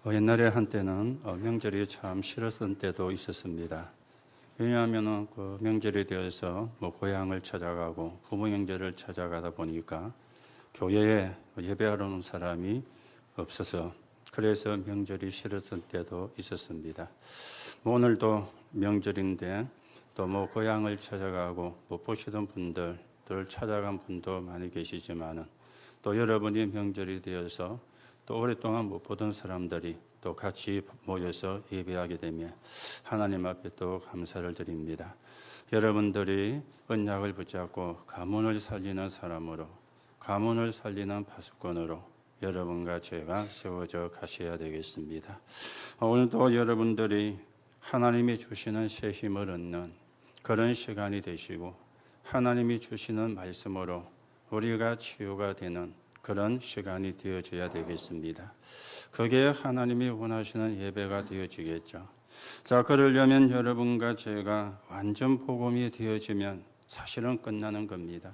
옛날에 한때는 명절이 참 싫었던 때도 있었습니다. 왜냐하면 그 명절이 되어서 고향을 찾아가고 부모 명절을 찾아가다 보니까 교회에 예배하러 오는 사람이 없어서 그래서 명절이 싫었던 때도 있었습니다. 오늘도 명절인데 또 고향을 찾아가고 못 보시던 분들 찾아간 분도 많이 계시지만은 또 여러분이 명절이 되어서 또 오랫동안 못 보던 사람들이 또 같이 모여서 예배하게 되면 하나님 앞에 또 감사를 드립니다. 여러분들이 언약을 붙잡고 가문을 살리는 사람으로, 가문을 살리는 파수꾼으로 여러분과 제가 세워져 가셔야 되겠습니다. 오늘도 여러분들이 하나님이 주시는 새 힘을 얻는 그런 시간이 되시고 하나님이 주시는 말씀으로 우리가 치유가 되는 그런 시간이 되어져야 되겠습니다. 그게 하나님이 원하시는 예배가 되어지겠죠. 자, 그러려면 여러분과 제가 완전 복음이 되어지면 사실은 끝나는 겁니다.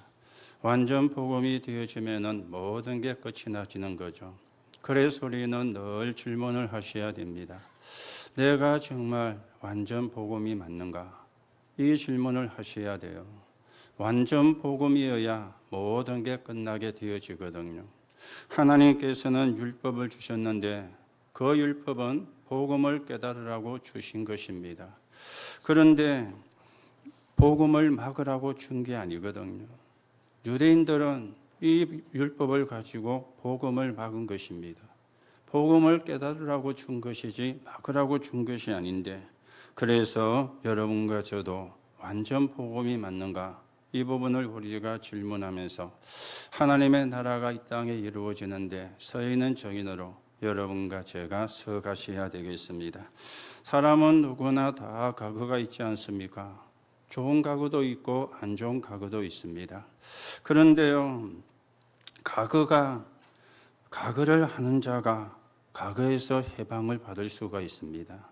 완전 복음이 되어지면은 모든 게 끝이 나지는 거죠. 그래서 우리는 늘 질문을 하셔야 됩니다. 내가 정말 완전 복음이 맞는가? 이 질문을 하셔야 돼요. 완전 복음이어야 모든 게 끝나게 되어지거든요. 하나님께서는 율법을 주셨는데 그 율법은 복음을 깨달으라고 주신 것입니다. 그런데 복음을 막으라고 준 게 아니거든요. 유대인들은 이 율법을 가지고 복음을 막은 것입니다. 복음을 깨달으라고 준 것이지 막으라고 준 것이 아닌데, 그래서 여러분과 저도 완전 복음이 맞는가? 이 부분을 우리가 질문하면서 하나님의 나라가 이 땅에 이루어지는데 서 있는 정인으로 여러분과 제가 서 가셔야 되겠습니다. 사람은 누구나 다 과거가 있지 않습니까? 좋은 과거도 있고 안 좋은 과거도 있습니다. 그런데요, 과거를 하는 자가 과거에서 해방을 받을 수가 있습니다.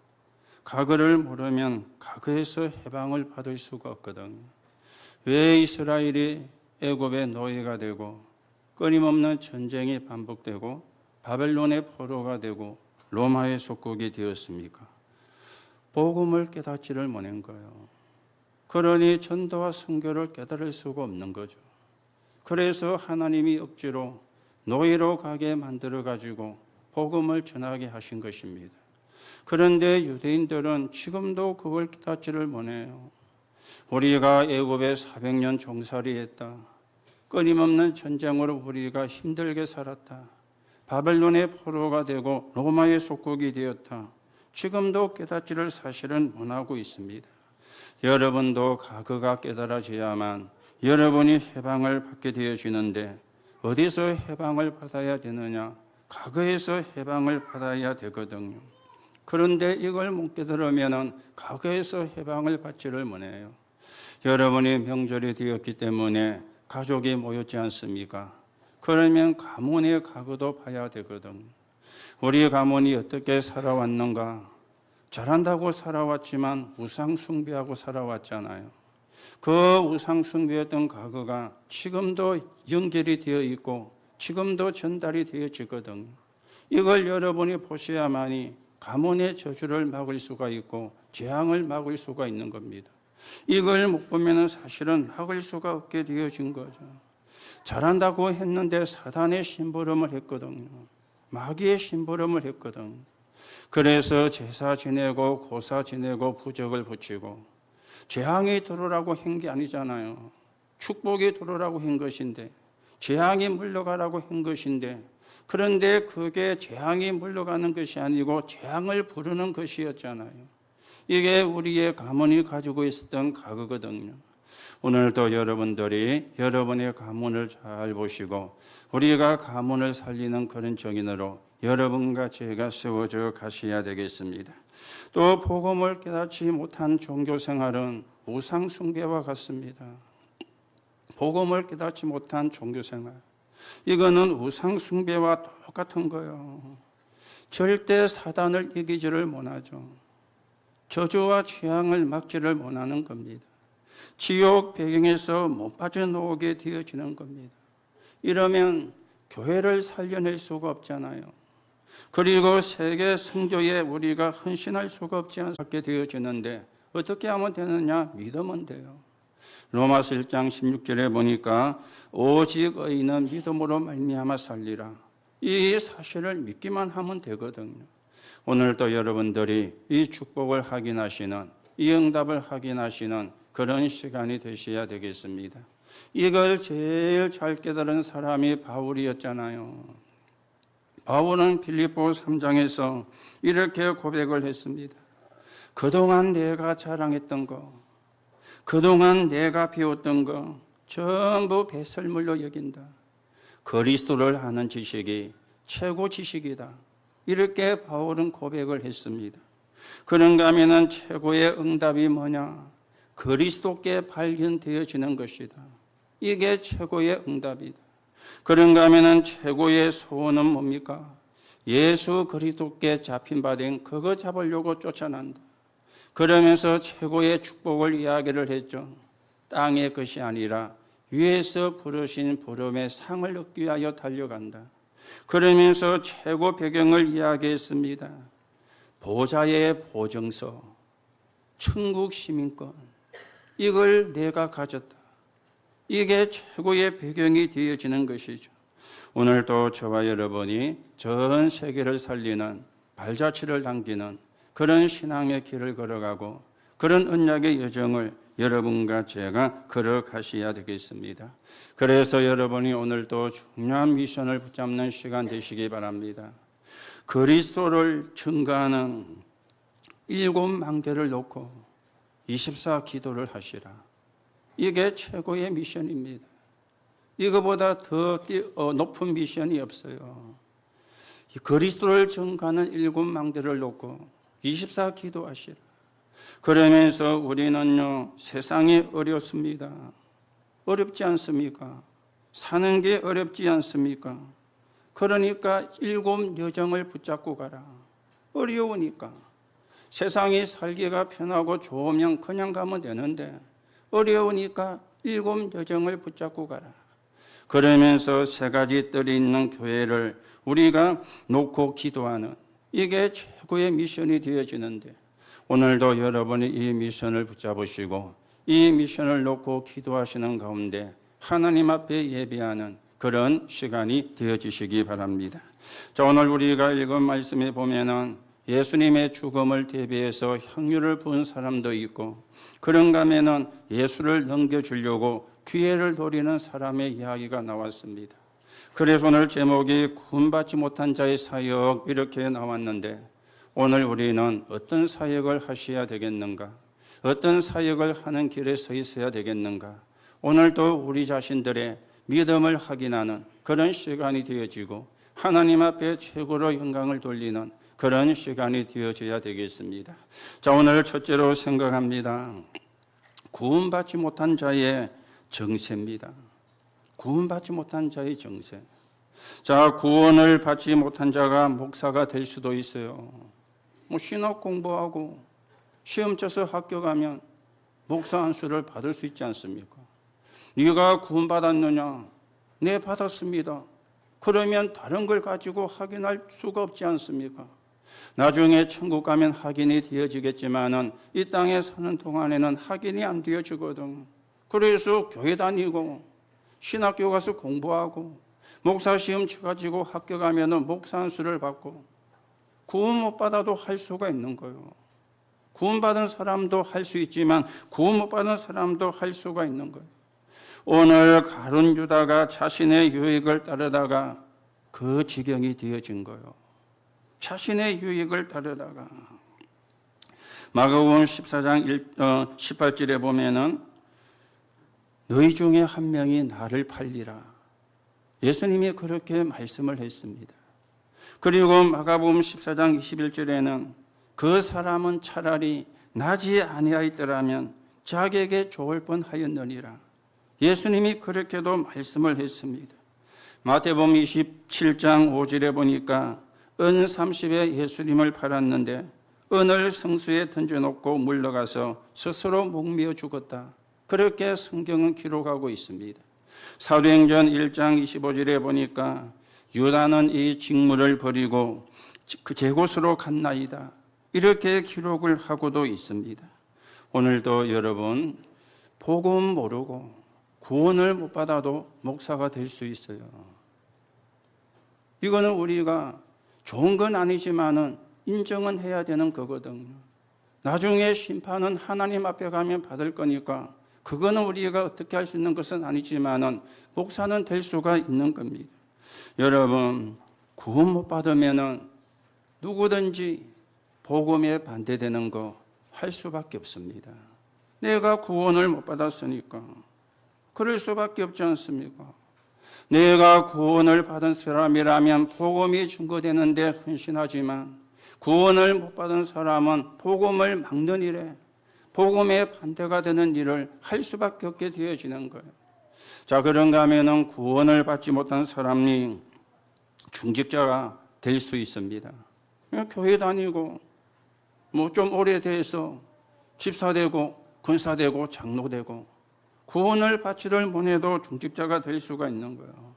과거를 모르면 과거에서 해방을 받을 수가 없거든요. 왜 이스라엘이 애굽의 노예가 되고 끊임없는 전쟁이 반복되고 바벨론의 포로가 되고 로마의 속국이 되었습니까? 복음을 깨닫지를 못한 거예요. 그러니 전도와 선교를 깨달을 수가 없는 거죠. 그래서 하나님이 억지로 노예로 가게 만들어가지고 복음을 전하게 하신 것입니다. 그런데 유대인들은 지금도 그걸 깨닫지를 못해요. 우리가 애굽에 400년 종살이했다. 끊임없는 전쟁으로 우리가 힘들게 살았다. 바벨론의 포로가 되고 로마의 속국이 되었다. 지금도 깨닫지를 사실은 못하고 있습니다. 여러분도 과거가 깨달아져야만 여러분이 해방을 받게 되어지는데 어디서 해방을 받아야 되느냐? 과거에서 해방을 받아야 되거든요. 그런데 이걸 못 깨달으면 과거에서 해방을 받지를 못해요. 여러분이 명절이 되었기 때문에 가족이 모였지 않습니까? 그러면 가문의 과거도 봐야 되거든. 우리 가문이 어떻게 살아왔는가? 잘한다고 살아왔지만 우상 숭배하고 살아왔잖아요. 그 우상 숭배했던 과거가 지금도 연결이 되어 있고 지금도 전달이 되어지거든. 이걸 여러분이 보셔야만이 가문의 저주를 막을 수가 있고 재앙을 막을 수가 있는 겁니다. 이걸 못 보면 사실은 막을 수가 없게 되어진 거죠. 잘한다고 했는데 사단의 심부름을 했거든요. 마귀의 심부름을 했거든. 그래서 제사 지내고 고사 지내고 부적을 붙이고 재앙이 들어오라고 한 게 아니잖아요. 축복이 들어오라고 한 것인데 재앙이 물러가라고 한 것인데, 그런데 그게 재앙이 물러가는 것이 아니고 재앙을 부르는 것이었잖아요. 이게 우리의 가문이 가지고 있었던 과거거든요. 오늘도 여러분들이 여러분의 가문을 잘 보시고 우리가 가문을 살리는 그런 정인으로 여러분과 제가 세워져 가셔야 되겠습니다. 또 복음을 깨닫지 못한 종교 생활은 우상 숭배와 같습니다. 복음을 깨닫지 못한 종교 생활, 이거는 우상 숭배와 똑같은 거예요. 절대 사단을 이기지를 못하죠. 저주와 재앙을 막지를 못하는 겁니다. 지옥 배경에서 못 빠져나오게 되어지는 겁니다. 이러면 교회를 살려낼 수가 없잖아요. 그리고 세계 선교에 우리가 헌신할 수가 없게 되어지는데 어떻게 하면 되느냐? 믿으면 돼요. 로마서 1장 16절에 보니까 오직 의인은 믿음으로 말미암아 살리라. 이 사실을 믿기만 하면 되거든요. 오늘도 여러분들이 이 축복을 확인하시는, 이 응답을 확인하시는 그런 시간이 되셔야 되겠습니다. 이걸 제일 잘 깨달은 사람이 바울이었잖아요. 바울은 빌립보 3장에서 이렇게 고백을 했습니다. 그동안 내가 자랑했던 거, 그동안 내가 배웠던 거 전부 배설물로 여긴다. 그리스도를 아는 지식이 최고 지식이다. 이렇게 바울은 고백을 했습니다. 그런가 하면 최고의 응답이 뭐냐? 그리스도께 발견되어지는 것이다. 이게 최고의 응답이다. 그런가 하면 최고의 소원은 뭡니까? 예수 그리스도께 잡힌 바 된 그거 잡으려고 쫓아난다. 그러면서 최고의 축복을 이야기를 했죠. 땅의 것이 아니라 위에서 부르신 부름의 상을 얻기 위하여 달려간다. 그러면서 최고 배경을 이야기했습니다. 보좌의 보증서, 천국 시민권, 이걸 내가 가졌다. 이게 최고의 배경이 되어지는 것이죠. 오늘도 저와 여러분이 전 세계를 살리는 발자취를 남기는 그런 신앙의 길을 걸어가고 그런 언약의 여정을 여러분과 제가 걸어가셔야 되겠습니다. 그래서 여러분이 오늘도 중요한 미션을 붙잡는 시간 되시기 바랍니다. 그리스도를 증거하는 7망대를 놓고 24 기도를 하시라. 이게 최고의 미션입니다. 이거보다 더 높은 미션이 없어요. 그리스도를 증거하는 7망대를 놓고 24 기도하시라. 그러면서 우리는요, 세상이 어렵습니다. 어렵지 않습니까? 사는 게 어렵지 않습니까? 그러니까 7 여정을 붙잡고 가라. 어려우니까. 세상이 살기가 편하고 좋으면 그냥 가면 되는데 어려우니까 7 여정을 붙잡고 가라. 그러면서 3가지 뜰이 있는 교회를 우리가 놓고 기도하는, 이게 최고의 미션이 되어지는데 오늘도 여러분이 이 미션을 붙잡으시고 이 미션을 놓고 기도하시는 가운데 하나님 앞에 예배하는 그런 시간이 되어지시기 바랍니다. 자, 오늘 우리가 읽은 말씀에 보면은 예수님의 죽음을 대비해서 향유를 부은 사람도 있고 그런가 하면은 예수를 넘겨주려고 기회를 노리는 사람의 이야기가 나왔습니다. 그래서 오늘 제목이 구원받지 못한 자의 사역 이렇게 나왔는데 오늘 우리는 어떤 사역을 하셔야 되겠는가? 어떤 사역을 하는 길에 서 있어야 되겠는가? 오늘도 우리 자신들의 믿음을 확인하는 그런 시간이 되어지고 하나님 앞에 최고로 영광을 돌리는 그런 시간이 되어져야 되겠습니다. 자, 오늘 첫째로 생각합니다. 구원받지 못한 자의 정세입니다. 구원받지 못한 자의 정세. 자, 구원을 받지 못한 자가 목사가 될 수도 있어요. 신학 공부하고 시험 쳐서 학교 가면 목사 안수를 받을 수 있지 않습니까? 네가 구원받았느냐? 네, 받았습니다. 그러면 다른 걸 가지고 확인할 수가 없지 않습니까? 나중에 천국 가면 확인이 되어지겠지만은 이 땅에 사는 동안에는 확인이 안 되어지거든. 그래서 교회 다니고 신학교 가서 공부하고 목사 시험 쳐가지고 학교 가면은 목사 안수를 받고 구원 못 받아도 할 수가 있는 거예요. 구원받은 사람도 할 수 있지만 구원 못 받은 사람도 할 수가 있는 거예요. 오늘 가룟 유다가 자신의 유익을 따르다가 그 지경이 되어진 거예요. 자신의 유익을 따르다가 마가복음 14장 18절에 보면은 너희 중에 한 명이 나를 팔리라. 예수님이 그렇게 말씀을 했습니다. 그리고 마가복음 14장 21절에는 그 사람은 차라리 나지 아니하였더라면 자기에게 좋을 뻔하였느니라. 예수님이 그렇게도 말씀을 했습니다. 마태복음 27장 5절에 보니까 은 30에 예수님을 팔았는데 은을 성수에 던져놓고 물러가서 스스로 목매어 죽었다. 그렇게 성경은 기록하고 있습니다. 사도행전 1장 25절에 보니까 유다는 이 직무를 버리고 그 제 곳으로 갔나이다. 이렇게 기록을 하고도 있습니다. 오늘도 여러분 복음 모르고 구원을 못 받아도 목사가 될 수 있어요. 이거는 우리가 좋은 건 아니지만은 인정은 해야 되는 거거든요. 나중에 심판은 하나님 앞에 가면 받을 거니까 그거는 우리가 어떻게 할 수 있는 것은 아니지만은 목사는 될 수가 있는 겁니다. 여러분 구원 못 받으면은 누구든지 복음에 반대되는 거 할 수밖에 없습니다. 내가 구원을 못 받았으니까 그럴 수밖에 없지 않습니까? 내가 구원을 받은 사람이라면 복음이 증거되는데 헌신하지만 구원을 못 받은 사람은 복음을 막는 일에 복음에 반대가 되는 일을 할 수밖에 없게 되어지는 거예요. 자, 그런가 하면은 구원을 받지 못한 사람이 중직자가 될 수 있습니다. 교회 다니고 뭐 좀 오래돼서 집사되고 권사되고 장로되고 구원을 받지를 못해도 중직자가 될 수가 있는 거예요.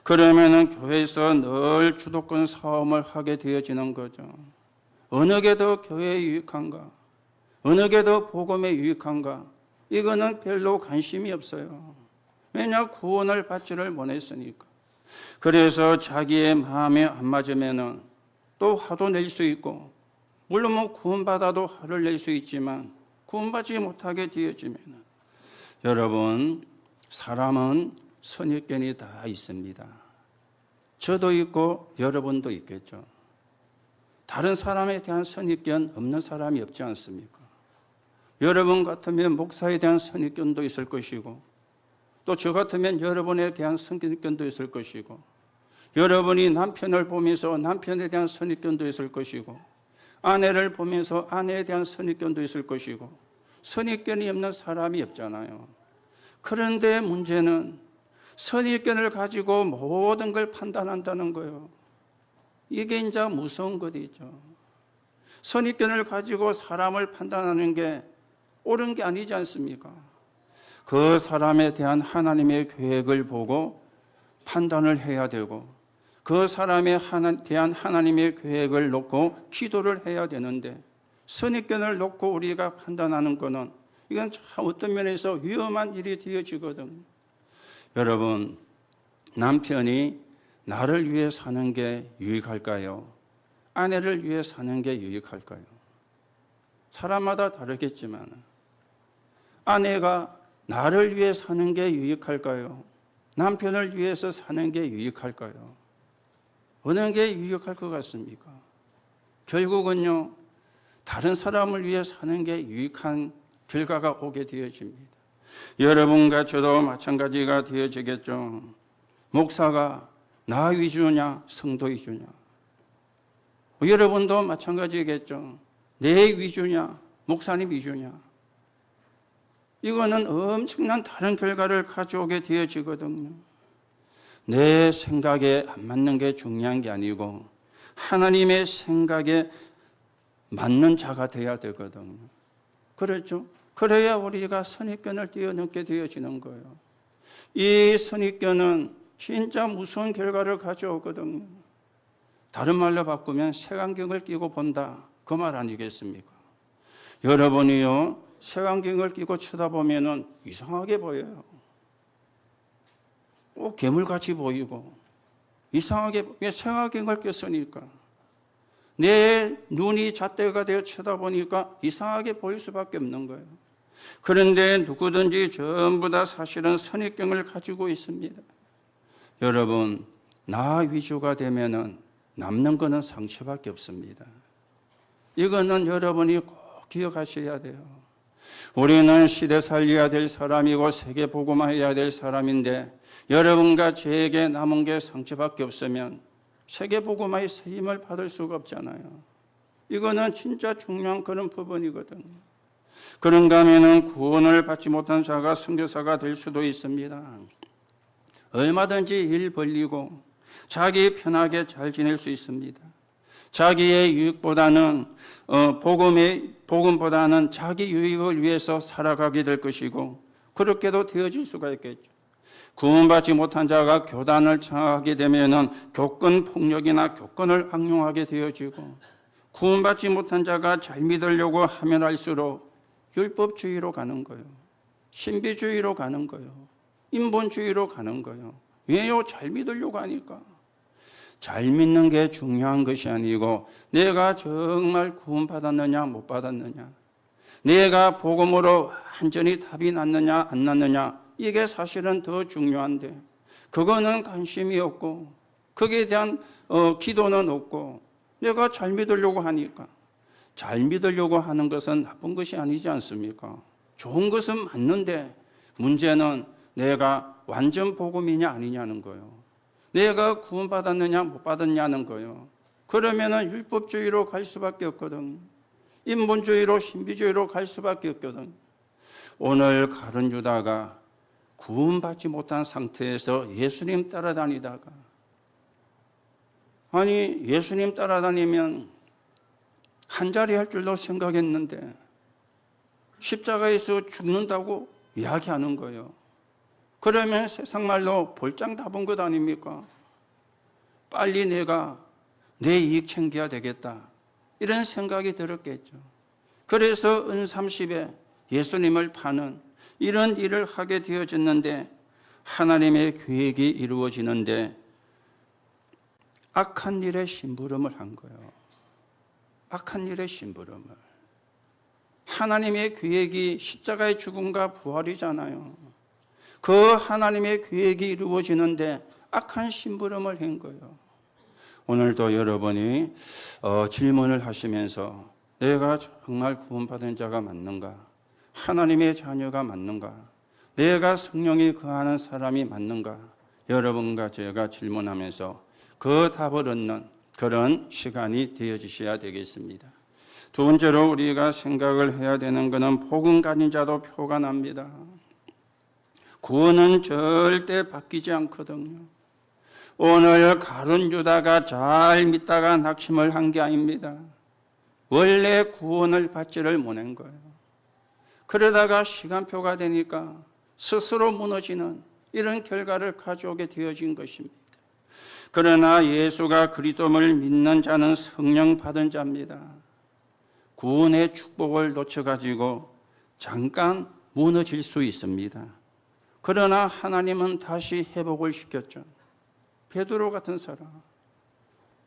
그러면은 교회에서 늘 주도권 싸움을 하게 되어지는 거죠. 어느 게 더 교회에 유익한가? 어느 게 더 복음에 유익한가? 이거는 별로 관심이 없어요. 왜냐? 구원을 받지를 못했으니까. 그래서 자기의 마음에 안 맞으면은 또 화도 낼 수 있고, 물론 뭐 구원받아도 화를 낼 수 있지만 구원받지 못하게 되어지면은, 여러분 사람은 선입견이 다 있습니다. 저도 있고 여러분도 있겠죠. 다른 사람에 대한 선입견 없는 사람이 없지 않습니까? 여러분 같으면 목사에 대한 선입견도 있을 것이고, 또 저 같으면 여러분에 대한 선입견도 있을 것이고, 여러분이 남편을 보면서 남편에 대한 선입견도 있을 것이고, 아내를 보면서 아내에 대한 선입견도 있을 것이고, 선입견이 없는 사람이 없잖아요. 그런데 문제는 선입견을 가지고 모든 걸 판단한다는 거예요. 이게 이제 무서운 것이죠. 선입견을 가지고 사람을 판단하는 게 옳은 게 아니지 않습니까? 그 사람에 대한 하나님의 계획을 보고 판단을 해야 되고, 그 사람에 대한 하나님의 계획을 놓고 기도를 해야 되는데, 선입견을 놓고 우리가 판단하는 것은 이건 참 어떤 면에서 위험한 일이 되어지거든요. 여러분, 남편이 나를 위해 사는 게 유익할까요? 아내를 위해 사는 게 유익할까요? 사람마다 다르겠지만, 아내가 나를 위해 사는 게 유익할까요? 남편을 위해서 사는 게 유익할까요? 어느 게 유익할 것 같습니까? 결국은요, 다른 사람을 위해 사는 게 유익한 결과가 오게 되어집니다. 여러분과 저도 마찬가지가 되어지겠죠. 목사가 나 위주냐, 성도 위주냐? 여러분도 마찬가지겠죠. 내 위주냐, 목사님 위주냐? 이거는 엄청난 다른 결과를 가져오게 되어지거든요. 내 생각에 안 맞는 게 중요한 게 아니고 하나님의 생각에 맞는 자가 되어야 되거든요. 그렇죠? 그래야 우리가 선입견을 뛰어넘게 되어지는 거예요. 이 선입견은 진짜 무서운 결과를 가져오거든요. 다른 말로 바꾸면 색안경을 끼고 본다, 그 말 아니겠습니까? 여러분이요, 색안경을 끼고 쳐다보면 이상하게 보여요. 괴물같이 보이고 이상하게, 왜 색안경을 꼈으니까 내 눈이 잣대가 되어 쳐다보니까 이상하게 보일 수밖에 없는 거예요. 그런데 누구든지 전부 다 사실은 선입견을 가지고 있습니다. 여러분, 나 위주가 되면은 남는 거는 상처밖에 없습니다. 이거는 여러분이 꼭 기억하셔야 돼요. 우리는 시대 살려야 될 사람이고 세계 복음화해야 될 사람인데, 여러분과 저에게 남은 게 상처밖에 없으면 세계 복음화의 쓰임을 받을 수가 없잖아요. 이거는 진짜 중요한 그런 부분이거든요. 그런가 하면은 구원을 받지 못한 자가 선교사가 될 수도 있습니다. 얼마든지 일 벌리고 자기 편하게 잘 지낼 수 있습니다. 자기의 유익보다는 복음보다는 자기 유익을 위해서 살아가게 될 것이고, 그렇게도 되어질 수가 있겠죠. 구원받지 못한 자가 교단을 창하게 되면은 교권 폭력이나 교권을 악용하게 되어지고, 구원받지 못한 자가 잘 믿으려고 하면 할수록 율법주의로 가는 거예요. 신비주의로 가는 거예요. 인본주의로 가는 거예요. 왜요? 잘 믿으려고 하니까. 잘 믿는 게 중요한 것이 아니고 내가 정말 구원받았느냐 못 받았느냐, 내가 복음으로 완전히 답이 났느냐 안 났느냐, 이게 사실은 더 중요한데 그거는 관심이 없고 거기에 대한 기도는 없고 내가 잘 믿으려고 하니까. 잘 믿으려고 하는 것은 나쁜 것이 아니지 않습니까? 좋은 것은 맞는데 문제는 내가 완전 복음이냐 아니냐는 거예요. 내가 구원받았느냐 못 받았냐는 거예요. 그러면은 율법주의로 갈 수밖에 없거든. 인본주의로 신비주의로 갈 수밖에 없거든. 오늘 가룟 유다가 구원받지 못한 상태에서 예수님 따라다니다가, 아니 예수님 따라다니면 한 자리 할 줄로 생각했는데 십자가에서 죽는다고 이야기하는 거예요. 그러면 세상 말로 볼장 다 본 것 아닙니까? 빨리 내가 내 이익 챙겨야 되겠다, 이런 생각이 들었겠죠. 그래서 은30에 예수님을 파는 이런 일을 하게 되어졌는데, 하나님의 계획이 이루어지는데 악한 일에 심부름을 한 거예요. 악한 일에 심부름을. 하나님의 계획이 십자가의 죽음과 부활이잖아요. 그 하나님의 계획이 이루어지는데 악한 심부름을 한 거예요. 오늘도 여러분이 질문을 하시면서 내가 정말 구원받은 자가 맞는가? 하나님의 자녀가 맞는가? 내가 성령이 거하는 사람이 맞는가? 여러분과 제가 질문하면서 그 답을 얻는 그런 시간이 되어지셔야 되겠습니다. 두 번째로 우리가 생각을 해야 되는 것은 복음 가진 자도 표가 납니다. 구원은 절대 바뀌지 않거든요. 오늘 가룟 유다가 잘 믿다가 낙심을 한 게 아닙니다. 원래 구원을 받지를 못한 거예요. 그러다가 시간표가 되니까 스스로 무너지는 이런 결과를 가져오게 되어진 것입니다. 그러나 예수가 그리스도를 믿는 자는 성령 받은 자입니다. 구원의 축복을 놓쳐가지고 잠깐 무너질 수 있습니다. 그러나 하나님은 다시 회복을 시켰죠. 베드로 같은 사람.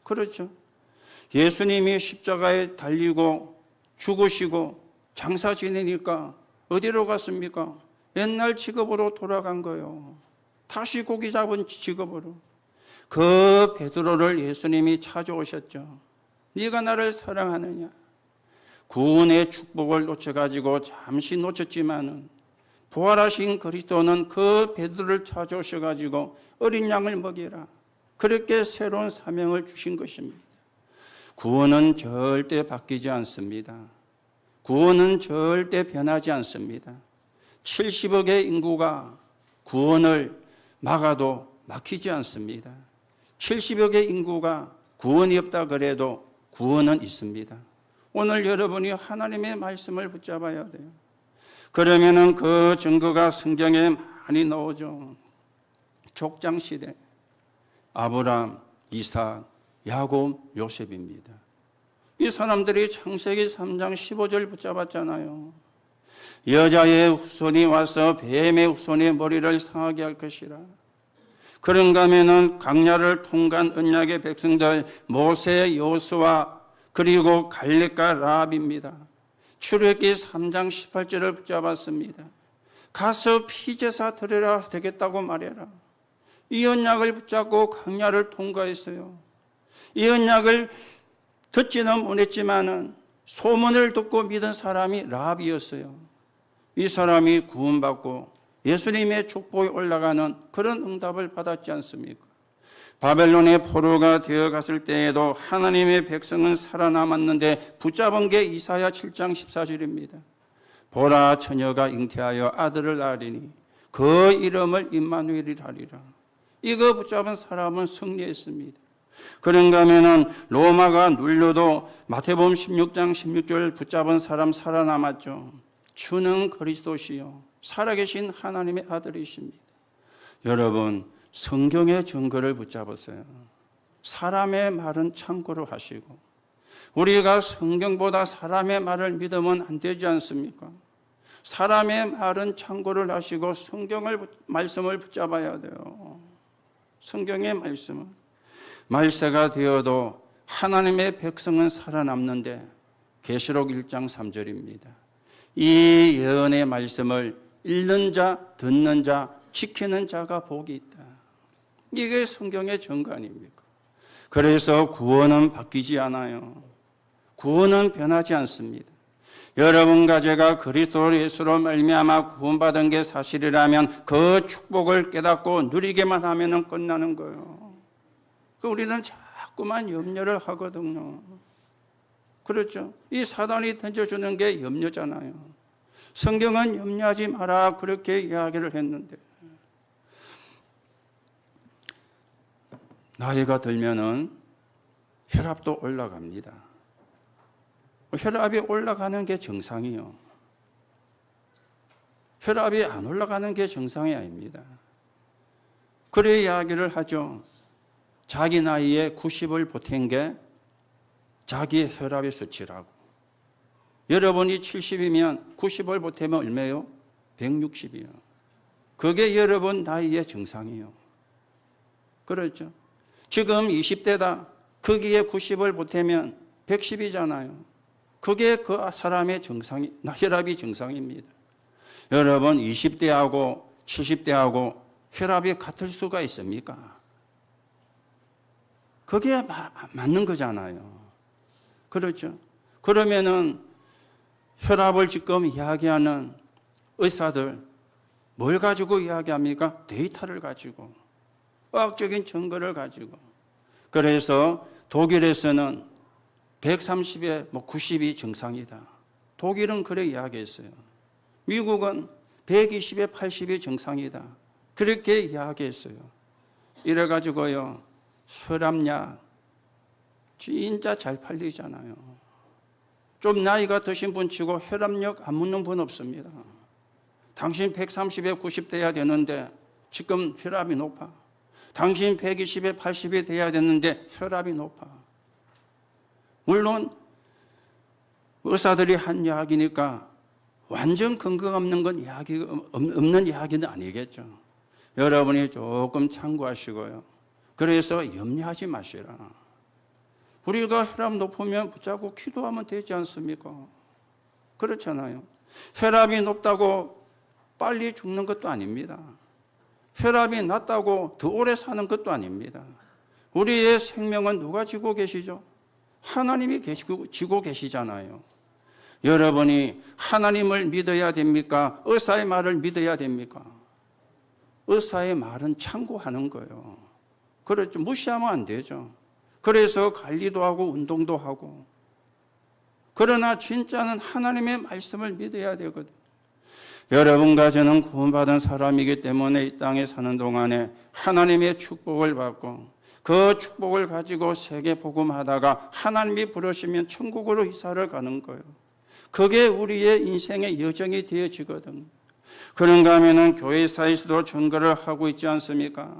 그렇죠. 예수님이 십자가에 달리고 죽으시고 장사 지내니까 어디로 갔습니까? 옛날 직업으로 돌아간 거예요. 다시 고기 잡은 직업으로. 그 베드로를 예수님이 찾아오셨죠. 네가 나를 사랑하느냐? 구원의 축복을 놓쳐가지고 잠시 놓쳤지만은 부활하신 그리스도는 그 베드로를 찾아오셔가지고 어린 양을 먹이라. 그렇게 새로운 사명을 주신 것입니다. 구원은 절대 바뀌지 않습니다. 구원은 절대 변하지 않습니다. 70억의 인구가 구원을 막아도 막히지 않습니다. 70억의 인구가 구원이 없다 그래도 구원은 있습니다. 오늘 여러분이 하나님의 말씀을 붙잡아야 돼요. 그러면은 그 증거가 성경에 많이 나오죠. 족장시대 아브람, 이삭, 야곱, 요셉입니다. 이 사람들이 창세기 3장 15절 붙잡았잖아요. 여자의 후손이 와서 뱀의 후손의 머리를 상하게 할 것이라. 그런가 하면은 강야를 통과한 언약의 백성들 모세, 여호수아 그리고 갈렙과 라합입니다. 출애굽기 3장 18절을 붙잡았습니다. 가서 피제사 드려야 되겠다고 말해라. 이 언약을 붙잡고 강야를 통과했어요. 이 언약을 듣지는 못했지만은 소문을 듣고 믿은 사람이 라합이었어요. 이 사람이 구원받고 예수님의 축복이 올라가는 그런 응답을 받았지 않습니까? 바벨론의 포로가 되어갔을 때에도 하나님의 백성은 살아남았는데 붙잡은 게 이사야 7장 14절입니다. 보라 처녀가 잉태하여 아들을 낳으리니 그 이름을 임마누엘이라 하리라. 이거 붙잡은 사람은 승리했습니다. 그런가 하면은 로마가 눌려도 마태복음 16장 16절 붙잡은 사람 살아남았죠. 주는 그리스도시요 살아계신 하나님의 아들이십니다. 여러분, 성경의 증거를 붙잡으세요. 사람의 말은 참고로 하시고 우리가 성경보다 사람의 말을 믿으면 안 되지 않습니까? 사람의 말은 참고를 하시고 말씀을 붙잡아야 돼요. 성경의 말씀은 말세가 되어도 하나님의 백성은 살아남는데 계시록 1장 3절입니다. 이 예언의 말씀을 읽는 자, 듣는 자, 지키는 자가 복이 있다. 이게 성경의 증거 아닙니까? 그래서 구원은 바뀌지 않아요. 구원은 변하지 않습니다. 여러분과 제가 그리스도 예수로 말미암아 구원받은 게 사실이라면 그 축복을 깨닫고 누리게만 하면 끝나는 거예요. 우리는 자꾸만 염려를 하거든요. 그렇죠? 이 사단이 던져주는 게 염려잖아요. 성경은 염려하지 마라 그렇게 이야기를 했는데 나이가 들면은 혈압도 올라갑니다. 혈압이 올라가는 게 정상이요. 혈압이 안 올라가는 게 정상이 아닙니다. 그래 이야기를 하죠. 자기 나이에 90을 보탠 게 자기의 혈압의 수치라고. 여러분이 70이면 90을 보태면 얼마예요? 160이요. 그게 여러분 나이의 정상이요. 그렇죠? 지금 20대다. 거기에 90을 보태면 110이잖아요. 그게 그 사람의 혈압이 정상입니다. 여러분 20대하고 70대하고 혈압이 같을 수가 있습니까? 그게 맞는 거잖아요. 그렇죠? 그러면은 혈압을 지금 이야기하는 의사들 뭘 가지고 이야기합니까? 데이터를 가지고, 과학적인 증거를 가지고. 그래서 독일에서는 130에 90이 정상이다. 독일은 그래 이야기했어요. 미국은 120에 80이 정상이다. 그렇게 이야기했어요. 이래가지고요, 혈압약 진짜 잘 팔리잖아요. 좀 나이가 드신 분 치고 혈압약 안 묻는 분 없습니다. 당신 130에 90 돼야 되는데 지금 혈압이 높아. 당신 120에 80이 돼야 되는데 혈압이 높아. 물론 의사들이 한 이야기니까 완전 근거 없는 건 없는 이야기는 아니겠죠. 여러분이 조금 참고하시고요. 그래서 염려하지 마시라. 우리가 혈압 높으면 붙잡고 기도하면 되지 않습니까? 그렇잖아요. 혈압이 높다고 빨리 죽는 것도 아닙니다. 혈압이 낮다고 더 오래 사는 것도 아닙니다. 우리의 생명은 누가 지고 계시죠? 하나님이 지고 계시잖아요. 여러분이 하나님을 믿어야 됩니까? 의사의 말을 믿어야 됩니까? 의사의 말은 참고하는 거예요. 그렇죠. 무시하면 안 되죠. 그래서 관리도 하고 운동도 하고. 그러나 진짜는 하나님의 말씀을 믿어야 되거든요. 여러분과 저는 구원받은 사람이기 때문에 이 땅에 사는 동안에 하나님의 축복을 받고 그 축복을 가지고 세계 복음하다가 하나님이 부르시면 천국으로 이사를 가는 거예요. 그게 우리의 인생의 여정이 되어지거든요. 그런가 하면은 교회사에서도 증거를 하고 있지 않습니까?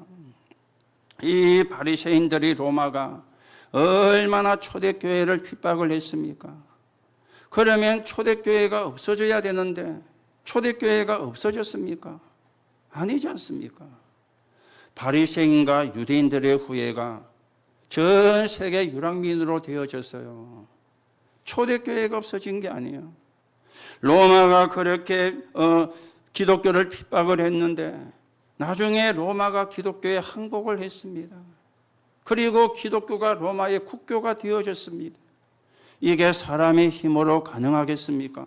이 바리새인들이 로마가 얼마나 초대교회를 핍박을 했습니까? 그러면 초대교회가 없어져야 되는데 초대교회가 없어졌습니까? 아니지 않습니까? 바리새인과 유대인들의 후예가 전 세계 유랑민으로 되어졌어요. 초대교회가 없어진 게 아니에요. 로마가 그렇게 기독교를 핍박을 했는데 나중에 로마가 기독교에 항복을 했습니다. 그리고 기독교가 로마의 국교가 되어졌습니다. 이게 사람의 힘으로 가능하겠습니까?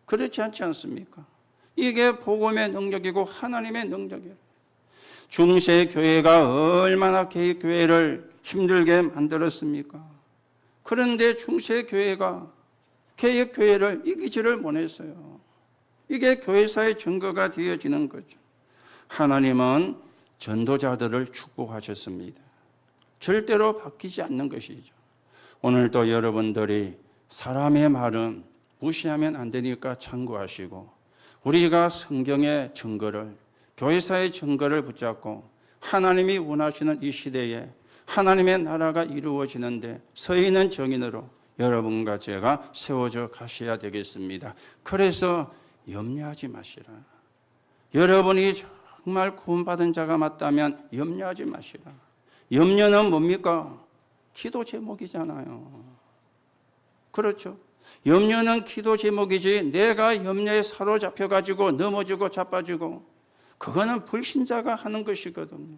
그렇지 않지 않습니까? 이게 복음의 능력이고 하나님의 능력이에요. 중세 교회가 얼마나 개혁교회를 힘들게 만들었습니까? 그런데 중세 교회가 개혁교회를 이기지를 못했어요. 이게 교회사의 증거가 되어지는 거죠. 하나님은 전도자들을 축복하셨습니다. 절대로 바뀌지 않는 것이죠. 오늘도 여러분들이 사람의 말은 무시하면 안 되니까 참고하시고 우리가 성경의 증거를 교회사의 증거를 붙잡고 하나님이 원하시는 이 시대에 하나님의 나라가 이루어지는데 서 있는 정인으로 여러분과 제가 세워져 가셔야 되겠습니다. 그래서 염려하지 마시라. 여러분이 정말 구원받은 자가 맞다면 염려하지 마시라. 염려는 뭡니까? 기도 제목이잖아요. 그렇죠? 염려는 기도 제목이지 내가 염려에 사로잡혀가지고 넘어지고 자빠지고 그거는 불신자가 하는 것이거든요.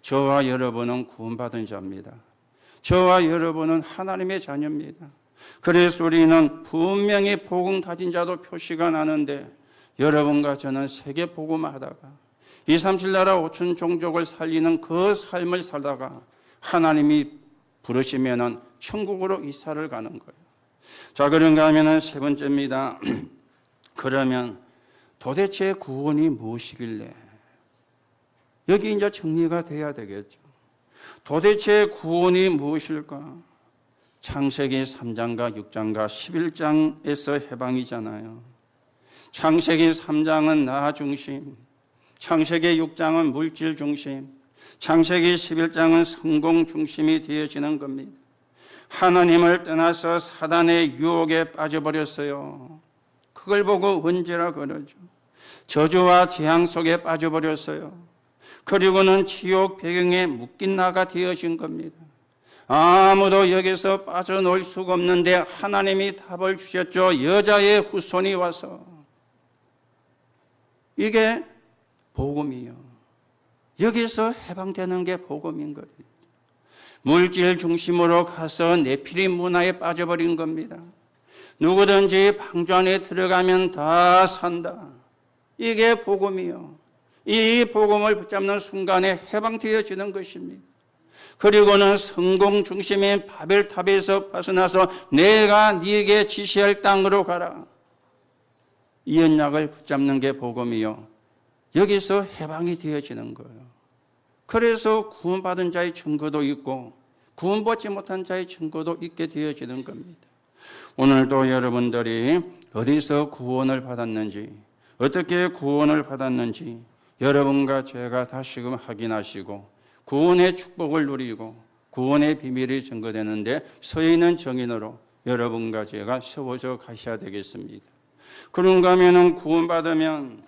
저와 여러분은 구원받은 자입니다. 저와 여러분은 하나님의 자녀입니다. 그래서 우리는 분명히 복음 가진 자도 표시가 나는데 여러분과 저는 세계 복음하다가 237 나라 5천 종족을 살리는 그 삶을 살다가 하나님이 부르시면은 천국으로 이사를 가는 거예요. 자, 그런가 하면은 세 번째입니다. 그러면 도대체 구원이 무엇이길래? 여기 이제 정리가 돼야 되겠죠. 도대체 구원이 무엇일까? 창세기 3장과 6장과 11장에서 해방이잖아요. 창세기 3장은 나 중심, 창세기 6장은 물질 중심, 창세기 11장은 성공 중심이 되어지는 겁니다. 하나님을 떠나서 사단의 유혹에 빠져버렸어요. 그걸 보고 원죄라 그러죠. 저주와 재앙 속에 빠져버렸어요. 그리고는 지옥 배경에 묶인 나가 되어진 겁니다. 아무도 여기서 빠져나올 수가 없는데 하나님이 답을 주셨죠. 여자의 후손이 와서. 이게 복음이요. 여기서 해방되는 게 복음인 거예요. 물질 중심으로 가서 네피림 문화에 빠져버린 겁니다. 누구든지 방주 안에 들어가면 다 산다. 이게 복음이요. 이 복음을 붙잡는 순간에 해방되어지는 것입니다. 그리고는 성공 중심인 바벨탑에서 벗어나서 내가 네게 지시할 땅으로 가라. 이 언약을 붙잡는 게 복음이요. 여기서 해방이 되어지는 거예요. 그래서 구원받은 자의 증거도 있고 구원받지 못한 자의 증거도 있게 되어지는 겁니다. 오늘도 여러분들이 어디서 구원을 받았는지, 어떻게 구원을 받았는지 여러분과 제가 다시금 확인하시고 구원의 축복을 누리고 구원의 비밀이 증거되는데 서 있는 정인으로 여러분과 제가 세워져 가셔야 되겠습니다. 그런가 하면 구원받으면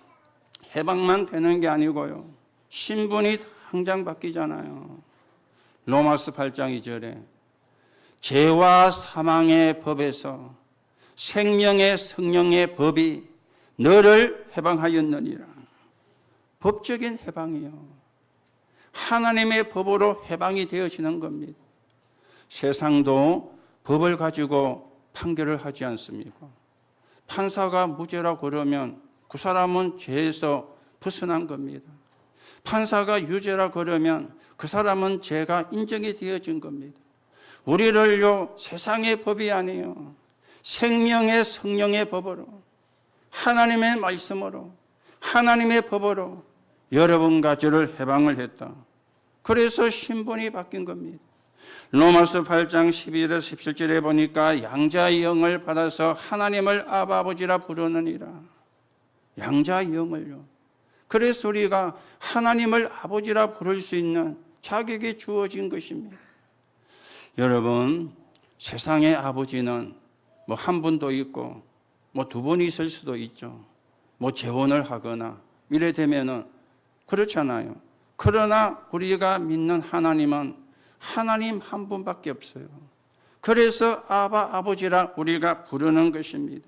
해방만 되는 게 아니고요. 신분이 당장 바뀌잖아요. 로마서 8장 2절에 죄와 사망의 법에서 생명의 성령의 법이 너를 해방하였느니라. 법적인 해방이요. 하나님의 법으로 해방이 되어지는 겁니다. 세상도 법을 가지고 판결을 하지 않습니까? 판사가 무죄라고 그러면 그 사람은 죄에서 벗어난 겁니다. 판사가 유죄라 그러면 그 사람은 죄가 인정이 되어진 겁니다. 우리를요, 세상의 법이 아니에요. 생명의 성령의 법으로, 하나님의 말씀으로, 하나님의 법으로 여러분과 저를 해방을 했다. 그래서 신분이 바뀐 겁니다. 로마서 8장 12절에서 17절에 보니까 양자의 영을 받아서 하나님을 아버지라 부르느니라. 양자의 영을요. 그래서 우리가 하나님을 아버지라 부를 수 있는 자격이 주어진 것입니다. 여러분, 세상의 아버지는 뭐 한 분도 있고 뭐 두 분이 있을 수도 있죠. 뭐 재혼을 하거나 이래 되면은 그렇잖아요. 그러나 우리가 믿는 하나님은 하나님 한 분밖에 없어요. 그래서 아버지라 우리가 부르는 것입니다.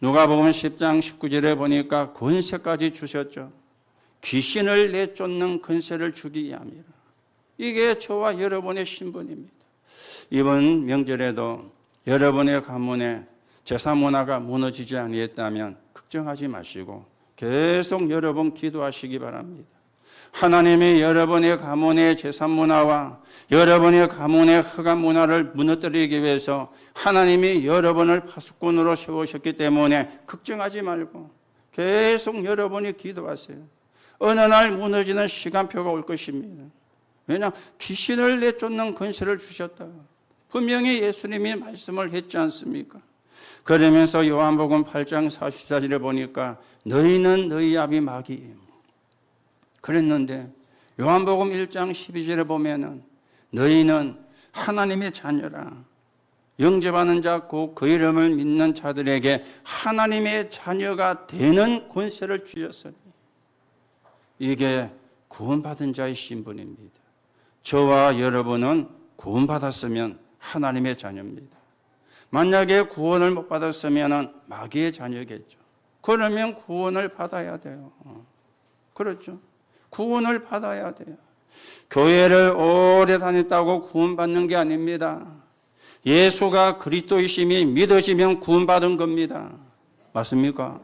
누가복음 10장 19절에 보니까 권세까지 주셨죠. 귀신을 내쫓는 권세를 주기 위함이라. 이게 저와 여러분의 신분입니다. 이번 명절에도 여러분의 가문에 제사 문화가 무너지지 아니했다면 걱정하지 마시고 계속 여러분 기도하시기 바랍니다. 하나님이 여러분의 가문의 제사 문화와 여러분의 가문의 허간 문화를 무너뜨리기 위해서 하나님이 여러분을 파수꾼으로 세우셨기 때문에 걱정하지 말고 계속 여러분이 기도하세요. 어느 날 무너지는 시간표가 올 것입니다. 왜냐? 귀신을 내쫓는 권세를 주셨다. 분명히 예수님이 말씀을 했지 않습니까? 그러면서 요한복음 8장 44절에 보니까 너희는 너희 아비 마귀, 그랬는데 요한복음 1장 12절에 보면은 너희는 하나님의 자녀라. 영접하는 자 곧 그 이름을 믿는 자들에게 하나님의 자녀가 되는 권세를 주셨으니 이게 구원받은 자의 신분입니다. 저와 여러분은 구원받았으면 하나님의 자녀입니다. 만약에 구원을 못 받았으면 마귀의 자녀겠죠. 그러면 구원을 받아야 돼요. 그렇죠. 구원을 받아야 돼요. 교회를 오래 다녔다고 구원받는 게 아닙니다. 예수가 그리스도이심이 믿어지면 구원받은 겁니다. 맞습니까?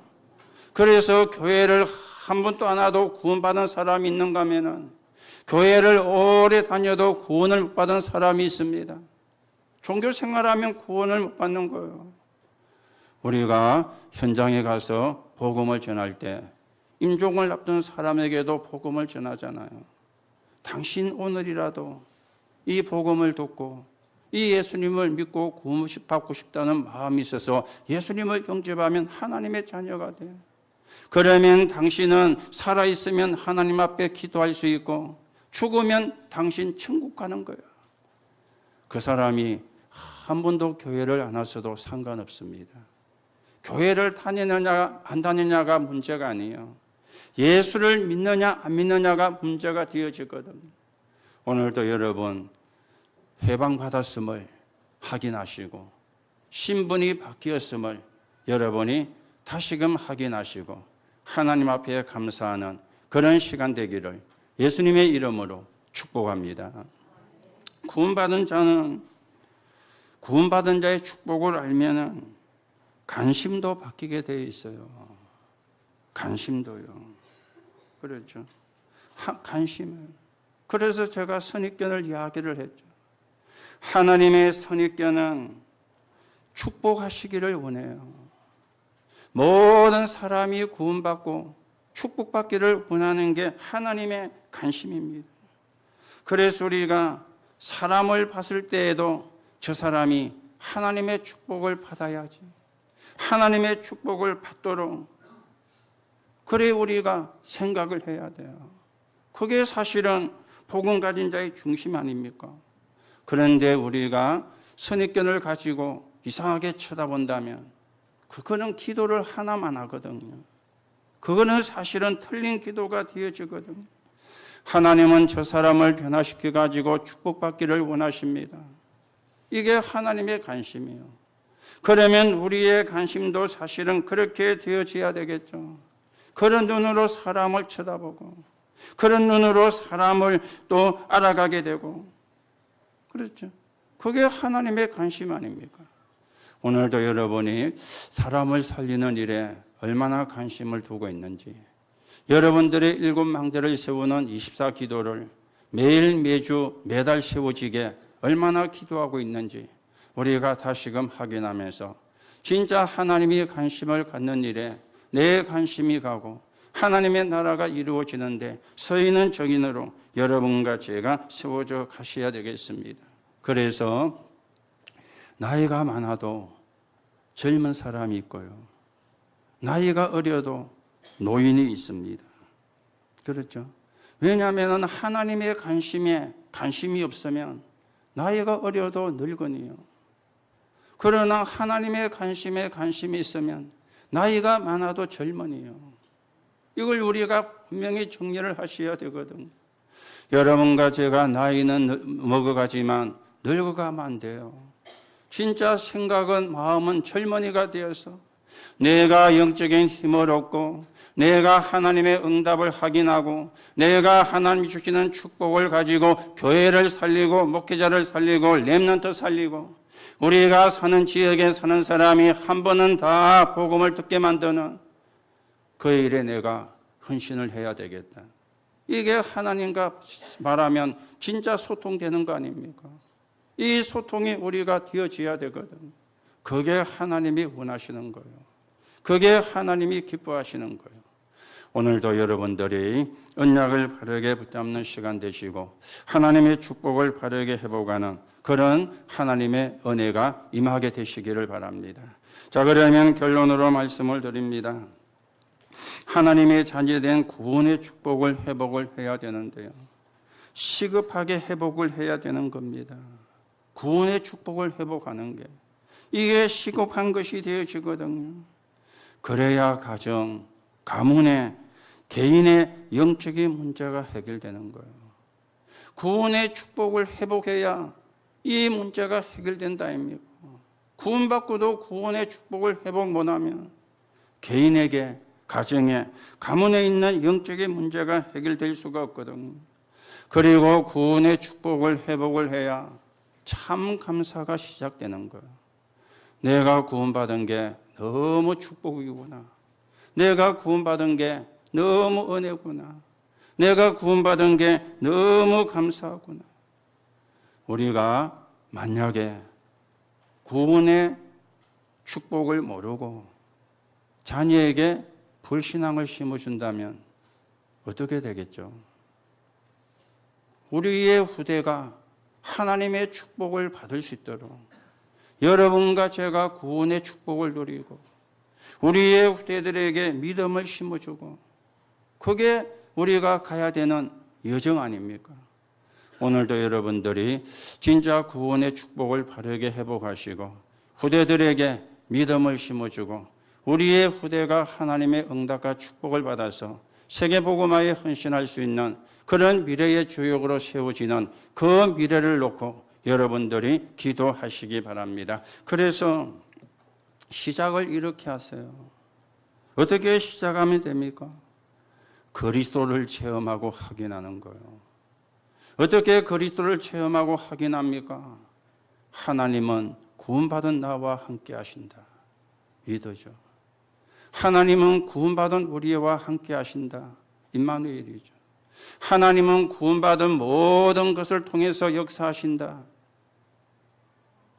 그래서 교회를 한 번도 안 와도 구원받은 사람이 있는가 하면은 교회를 오래 다녀도 구원을 못 받은 사람이 있습니다. 종교 생활하면 구원을 못 받는 거예요. 우리가 현장에 가서 복음을 전할 때 임종을 앞둔 사람에게도 복음을 전하잖아요. 당신 오늘이라도 이 복음을 듣고 이 예수님을 믿고 구원 받고 싶다는 마음이 있어서 예수님을 영접하면 하나님의 자녀가 돼요. 그러면 당신은 살아있으면 하나님 앞에 기도할 수 있고 죽으면 당신 천국 가는 거예요. 그 사람이 한 번도 교회를 안 왔어도 상관없습니다. 교회를 다니느냐 안 다니느냐가 문제가 아니에요. 예수를 믿느냐 안 믿느냐가 문제가 되어지거든요. 오늘도 여러분 해방받았음을 확인하시고 신분이 바뀌었음을 여러분이 다시금 확인하시고 하나님 앞에 감사하는 그런 시간 되기를 예수님의 이름으로 축복합니다. 구원받은 자의 축복을 알면은 관심도 바뀌게 되어 있어요. 관심도요. 그렇죠. 관심을. 그래서 제가 선입견을 이야기를 했죠. 하나님의 선입견은 축복하시기를 원해요. 모든 사람이 구원받고 축복받기를 원하는 게 하나님의 관심입니다. 그래서 우리가 사람을 봤을 때에도 저 사람이 하나님의 축복을 받아야지. 하나님의 축복을 받도록 그래 우리가 생각을 해야 돼요. 그게 사실은 복음 가진 자의 중심 아닙니까? 그런데 우리가 선입견을 가지고 이상하게 쳐다본다면 그거는 기도를 하나만 하거든요. 그거는 사실은 틀린 기도가 되어지거든요. 하나님은 저 사람을 변화시켜 가지고 축복받기를 원하십니다. 이게 하나님의 관심이에요. 그러면 우리의 관심도 사실은 그렇게 되어져야 되겠죠. 그런 눈으로 사람을 쳐다보고 그런 눈으로 사람을 또 알아가게 되고 그렇죠. 그게 하나님의 관심 아닙니까? 오늘도 여러분이 사람을 살리는 일에 얼마나 관심을 두고 있는지 여러분들의 7망대를 세우는 24기도를 매일 매주 매달 세워지게 얼마나 기도하고 있는지 우리가 다시금 확인하면서 진짜 하나님이 관심을 갖는 일에 내 관심이 가고 하나님의 나라가 이루어지는데 서 있는 정인으로 여러분과 제가 세워져 가셔야 되겠습니다. 그래서 나이가 많아도 젊은 사람이 있고요. 나이가 어려도 노인이 있습니다. 그렇죠? 왜냐하면 하나님의 관심에 관심이 없으면 나이가 어려도 늙은이요. 그러나 하나님의 관심에 관심이 있으면 나이가 많아도 젊은이요. 이걸 우리가 분명히 정리를 하셔야 되거든요. 여러분과 제가 나이는 먹어가지만 늙어가면 안 돼요. 진짜 생각은 마음은 젊은이가 되어서 내가 영적인 힘을 얻고 내가 하나님의 응답을 확인하고 내가 하나님이 주시는 축복을 가지고 교회를 살리고 목회자를 살리고 렘넌트 살리고 우리가 사는 지역에 사는 사람이 한 번은 다 복음을 듣게 만드는 그 일에 내가 헌신을 해야 되겠다. 이게 하나님과 말하면 진짜 소통되는 거 아닙니까? 이 소통이 우리가 되어져야 되거든. 그게 하나님이 원하시는 거예요. 그게 하나님이 기뻐하시는 거예요. 오늘도 여러분들이 언약을 바르게 붙잡는 시간 되시고 하나님의 축복을 바르게 회복하는 그런 하나님의 은혜가 임하게 되시기를 바랍니다. 자, 그러면 결론으로 말씀을 드립니다. 하나님의 자녀된 구원의 축복을 회복을 해야 되는데요. 시급하게 회복을 해야 되는 겁니다. 구원의 축복을 회복하는 게 이게 시급한 것이 되어지거든요. 그래야 가정, 가문의 개인의 영적인 문제가 해결되는 거예요. 구원의 축복을 회복해야 이 문제가 해결된다 아닙니까? 구원받고도 구원의 축복을 회복 못하면 개인에게, 가정에, 가문에 있는 영적인 문제가 해결될 수가 없거든요. 그리고 구원의 축복을 회복을 해야 참 감사가 시작되는 거예요. 내가 구원받은 게 너무 축복이구나. 내가 구원받은 게 너무 은혜구나. 내가 구원받은 게 너무 감사하구나. 우리가 만약에 구원의 축복을 모르고 자녀에게 불신앙을 심어준다면 어떻게 되겠죠? 우리의 후대가 하나님의 축복을 받을 수 있도록 여러분과 제가 구원의 축복을 누리고 우리의 후대들에게 믿음을 심어주고 그게 우리가 가야 되는 여정 아닙니까? 오늘도 여러분들이 진짜 구원의 축복을 바르게 회복하시고 후대들에게 믿음을 심어주고 우리의 후대가 하나님의 응답과 축복을 받아서 세계복음화에 헌신할 수 있는 그런 미래의 주역으로 세워지는 그 미래를 놓고 여러분들이 기도하시기 바랍니다. 그래서 시작을 이렇게 하세요. 어떻게 시작하면 됩니까? 그리스도를 체험하고 확인하는 거예요. 어떻게 그리스도를 체험하고 확인합니까? 하나님은 구원받은 나와 함께 하신다. 믿어죠. 하나님은 구원받은 우리와 함께 하신다. 임마누엘이죠. 하나님은 구원받은 모든 것을 통해서 역사하신다.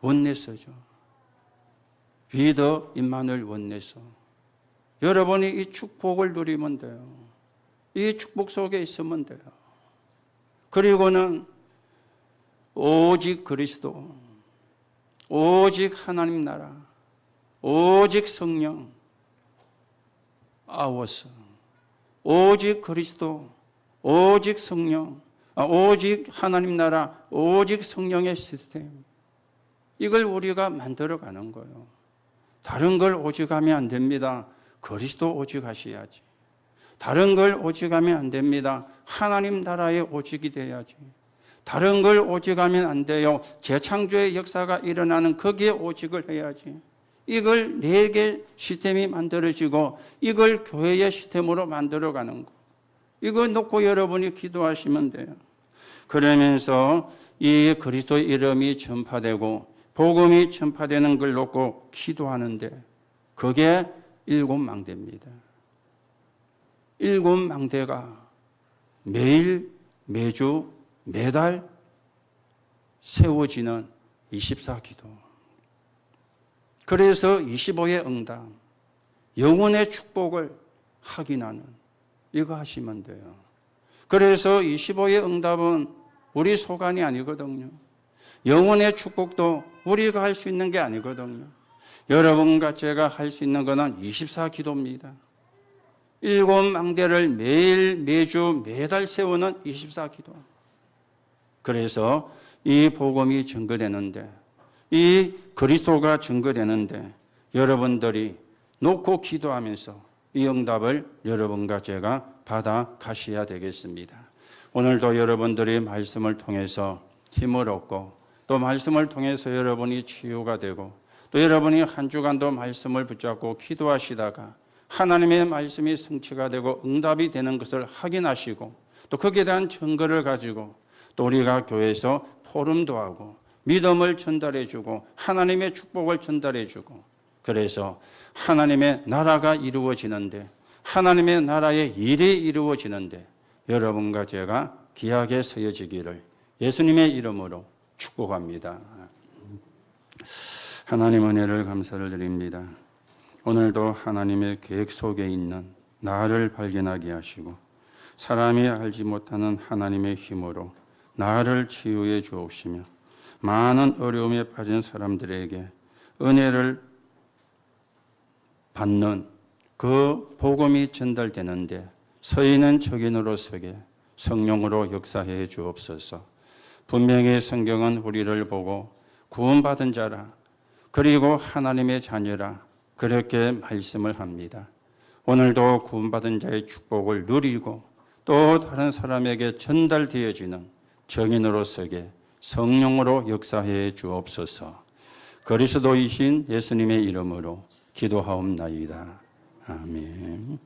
원내서죠. 위더 임마누엘 원내서. 여러분이 이 축복을 누리면 돼요. 이 축복 속에 있으면 돼요. 그리고는 오직 그리스도, 오직 하나님 나라, 오직 성령, 아워서, 오직 그리스도, 오직 성령, 오직 하나님 나라, 오직 성령의 시스템. 이걸 우리가 만들어가는 거예요. 다른 걸 오직하면 안 됩니다. 그리스도 오직하셔야지. 다른 걸 오직하면 안 됩니다. 하나님 나라의 오직이 돼야지. 다른 걸 오직하면 안 돼요. 재창조의 역사가 일어나는 거기에 오직을 해야지. 이걸 4개 시스템이 만들어지고 이걸 교회의 시스템으로 만들어가는 거. 이거 놓고 여러분이 기도하시면 돼요. 그러면서 이 그리스도의 이름이 전파되고 복음이 전파되는 걸 놓고 기도하는데 그게 7망대입니다. 7망대가 매일, 매주, 매달 세워지는 24기도. 그래서 25의 응답, 영혼의 축복을 확인하는 이거 하시면 돼요. 그래서 25의 응답은 우리 소관이 아니거든요. 영혼의 축복도 우리가 할 수 있는 게 아니거든요. 여러분과 제가 할 수 있는 것은 24기도입니다. 7망대를 매일, 매주, 매달 세우는 24기도. 그래서 이 복음이 증거되는데, 이 그리스도가 증거되는데, 여러분들이 놓고 기도하면서 이 응답을 여러분과 제가 받아 가셔야 되겠습니다. 오늘도 여러분들이 말씀을 통해서 힘을 얻고, 또 말씀을 통해서 여러분이 치유가 되고, 또 여러분이 한 주간도 말씀을 붙잡고 기도하시다가 하나님의 말씀이 성취가 되고 응답이 되는 것을 확인하시고 또 거기에 대한 증거를 가지고 또 우리가 교회에서 포럼도 하고 믿음을 전달해 주고 하나님의 축복을 전달해 주고 그래서 하나님의 나라가 이루어지는데 하나님의 나라의 일이 이루어지는데 여러분과 제가 귀하게 서여지기를 예수님의 이름으로 축복합니다. 하나님 은혜를 감사를 드립니다. 오늘도 하나님의 계획 속에 있는 나를 발견하게 하시고 사람이 알지 못하는 하나님의 힘으로 나를 치유해 주옵시며 많은 어려움에 빠진 사람들에게 은혜를 받는 그 복음이 전달되는데 서인은 적인으로 서게 성령으로 역사해 주옵소서. 분명히 성경은 우리를 보고 구원받은 자라 그리고 하나님의 자녀라 그렇게 말씀을 합니다. 오늘도 구원받은 자의 축복을 누리고 또 다른 사람에게 전달되어지는 정인으로 서게 성령으로 역사해 주옵소서. 그리스도이신 예수님의 이름으로 기도하옵나이다. 아멘.